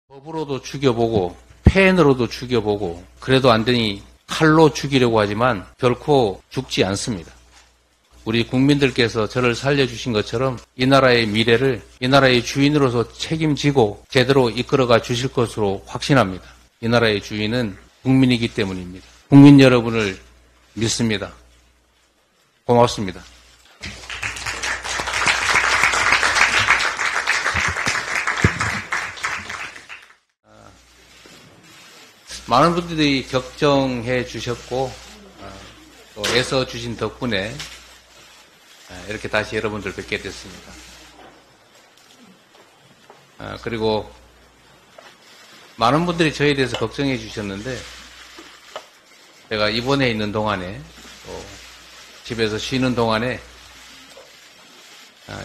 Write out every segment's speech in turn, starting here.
법으로도 죽여보고 펜으로도 죽여보고 그래도 안 되니 칼로 죽이려고 하지만 결코 죽지 않습니다. 우리 국민들께서 저를 살려주신 것처럼 이 나라의 미래를 이 나라의 주인으로서 책임지고 제대로 이끌어가 주실 것으로 확신합니다. 이 나라의 주인은 국민이기 때문입니다. 국민 여러분을 믿습니다. 고맙습니다. 많은 분들이 걱정해 주셨고 또 애써 주신 덕분에 이렇게 다시 여러분들 뵙게 됐습니다. 그리고 많은 분들이 저에 대해서 걱정해 주셨는데 제가 입원해 있는 동안에 또 집에서 쉬는 동안에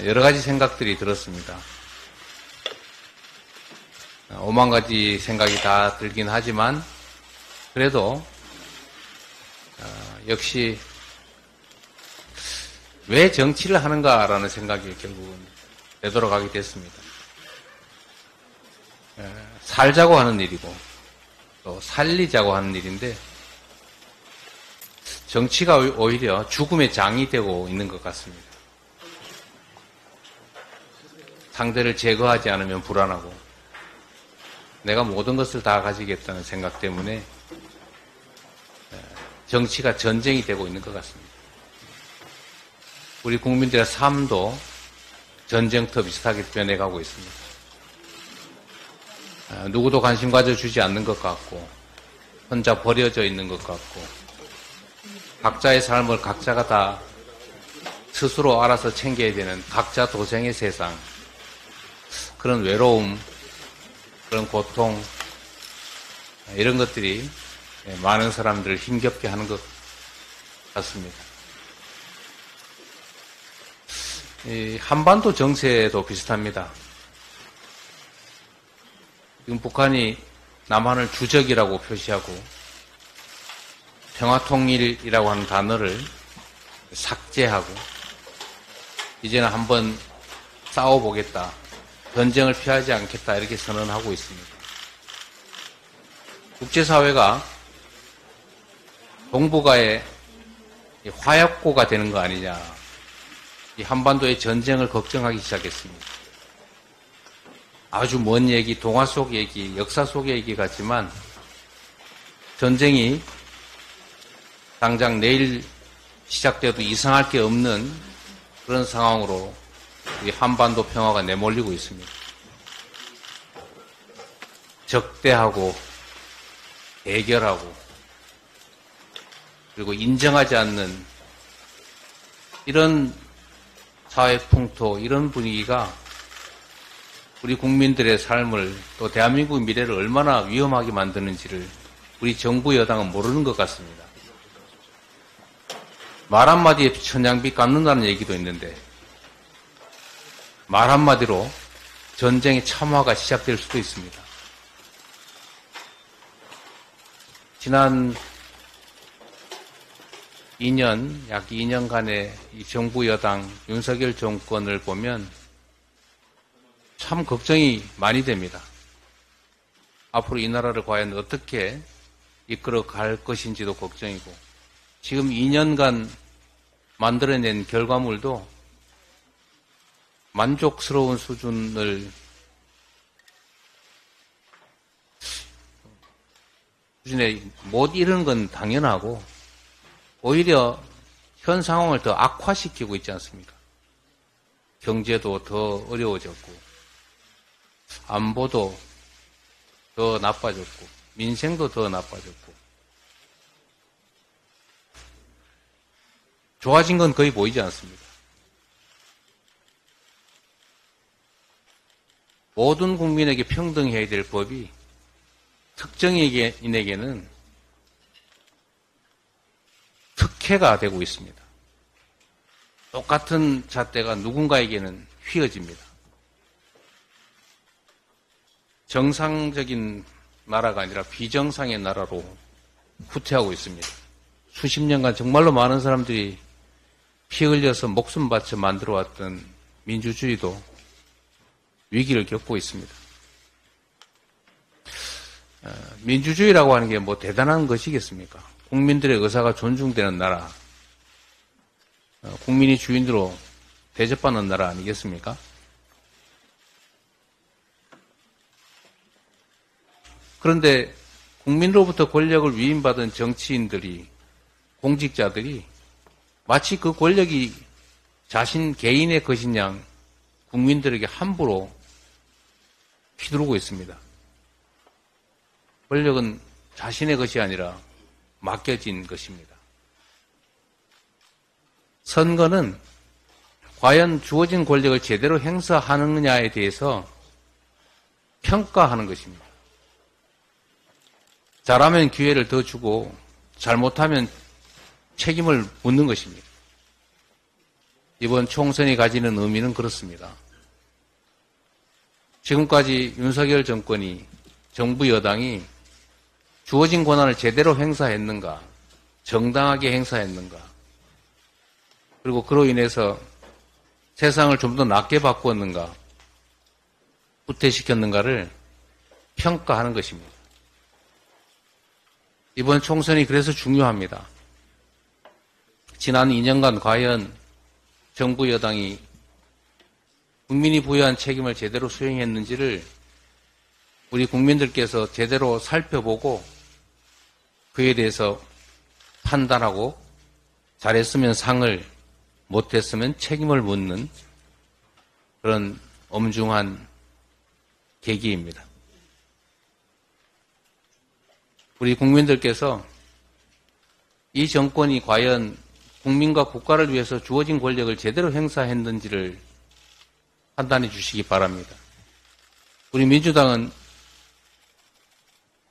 여러 가지 생각들이 들었습니다. 오만 가지 생각이 다 들긴 하지만 그래도 역시 왜 정치를 하는가라는 생각이 결국은 되돌아가게 됐습니다. 살자고 하는 일이고 또 살리자고 하는 일인데 정치가 오히려 죽음의 장이 되고 있는 것 같습니다. 상대를 제거하지 않으면 불안하고 내가 모든 것을 다 가지겠다는 생각 때문에 정치가 전쟁이 되고 있는 것 같습니다. 우리 국민들의 삶도 전쟁터 비슷하게 변해가고 있습니다. 누구도 관심 가져주지 않는 것 같고 혼자 버려져 있는 것 같고 각자의 삶을 각자가 다 스스로 알아서 챙겨야 되는 각자 도생의 세상, 그런 외로움, 그런 고통, 이런 것들이 많은 사람들을 힘겹게 하는 것 같습니다. 이 한반도 정세도 비슷합니다. 지금 북한이 남한을 주적이라고 표시하고 평화통일이라고 하는 단어를 삭제하고 이제는 한번 싸워보겠다, 전쟁을 피하지 않겠다 이렇게 선언하고 있습니다. 국제사회가 동북아의 화약고가 되는 거 아니냐, 이 한반도의 전쟁을 걱정하기 시작했습니다. 아주 먼 얘기, 동화 속 얘기, 역사 속의 얘기 같지만 전쟁이 당장 내일 시작돼도 이상할 게 없는 그런 상황으로 이 한반도 평화가 내몰리고 있습니다. 적대하고 대결하고 그리고 인정하지 않는 이런 사회 풍토, 이런 분위기가 우리 국민들의 삶을 또 대한민국 미래를 얼마나 위험하게 만드는지를 우리 정부 여당은 모르는 것 같습니다. 말 한마디에 천냥빚 갚는다는 얘기도 있는데 말 한마디로 전쟁의 참화가 시작될 수도 있습니다. 지난 2년, 약 2년간의 이 정부 여당 윤석열 정권을 보면 참 걱정이 많이 됩니다. 앞으로 이 나라를 과연 어떻게 이끌어 갈 것인지도 걱정이고 지금 2년간 만들어낸 결과물도 만족스러운 수준에 못 이루는 건 당연하고 오히려 현 상황을 더 악화시키고 있지 않습니까? 경제도 더 어려워졌고 안보도 더 나빠졌고 민생도 더 나빠졌고 좋아진 건 거의 보이지 않습니다. 모든 국민에게 평등해야 될 법이 특정인에게는 특혜가 되고 있습니다. 똑같은 잣대가 누군가에게는 휘어집니다. 정상적인 나라가 아니라 비정상의 나라로 후퇴하고 있습니다. 수십 년간 정말로 많은 사람들이 피 흘려서 목숨 바쳐 만들어왔던 민주주의도 위기를 겪고 있습니다. 민주주의라고 하는 게 뭐 대단한 것이겠습니까? 국민들의 의사가 존중되는 나라, 국민이 주인으로 대접받는 나라 아니겠습니까? 그런데 국민으로부터 권력을 위임받은 정치인들이, 공직자들이 마치 그 권력이 자신 개인의 것인 양 국민들에게 함부로 휘두르고 있습니다. 권력은 자신의 것이 아니라 맡겨진 것입니다. 선거는 과연 주어진 권력을 제대로 행사하느냐에 대해서 평가하는 것입니다. 잘하면 기회를 더 주고 잘못하면 책임을 묻는 것입니다. 이번 총선이 가지는 의미는 그렇습니다. 지금까지 윤석열 정권이, 정부 여당이 주어진 권한을 제대로 행사했는가, 정당하게 행사했는가, 그리고 그로 인해서 세상을 좀 더 낫게 바꾸었는가, 후퇴시켰는가를 평가하는 것입니다. 이번 총선이 그래서 중요합니다. 지난 2년간 과연 정부 여당이 국민이 부여한 책임을 제대로 수행했는지를 우리 국민들께서 제대로 살펴보고 그에 대해서 판단하고 잘했으면 상을, 못했으면 책임을 묻는 그런 엄중한 계기입니다. 우리 국민들께서 이 정권이 과연 국민과 국가를 위해서 주어진 권력을 제대로 행사했는지를 판단해 주시기 바랍니다. 우리 민주당은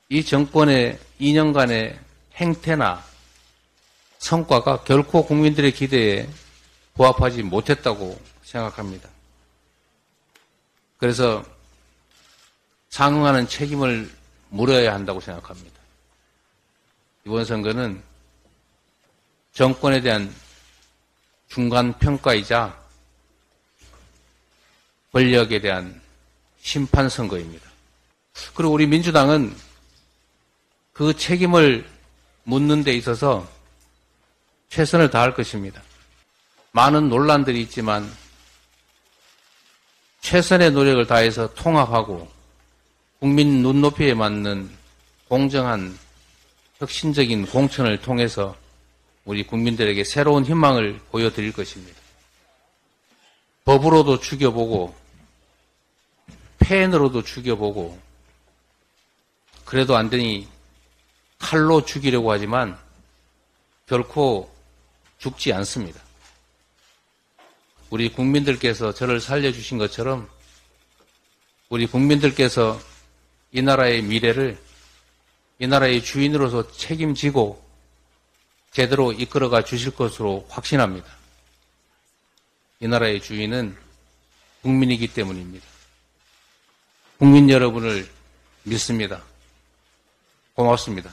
이 정권의 2년간의 행태나 성과가 결코 국민들의 기대에 부합하지 못했다고 생각합니다. 그래서 상응하는 책임을 물어야 한다고 생각합니다. 이번 선거는 정권에 대한 중간 평가이자 권력에 대한 심판 선거입니다. 그리고 우리 민주당은 그 책임을 묻는 데 있어서 최선을 다할 것입니다. 많은 논란들이 있지만 최선의 노력을 다해서 통합하고 국민 눈높이에 맞는 공정한 혁신적인 공천을 통해서 우리 국민들에게 새로운 희망을 보여드릴 것입니다. 법으로도 죽여보고 펜으로도 죽여보고 그래도 안 되니 칼로 죽이려고 하지만 결코 죽지 않습니다. 우리 국민들께서 저를 살려주신 것처럼 우리 국민들께서 이 나라의 미래를 이 나라의 주인으로서 책임지고 제대로 이끌어가 주실 것으로 확신합니다. 이 나라의 주인은 국민이기 때문입니다. 국민 여러분을 믿습니다. 고맙습니다.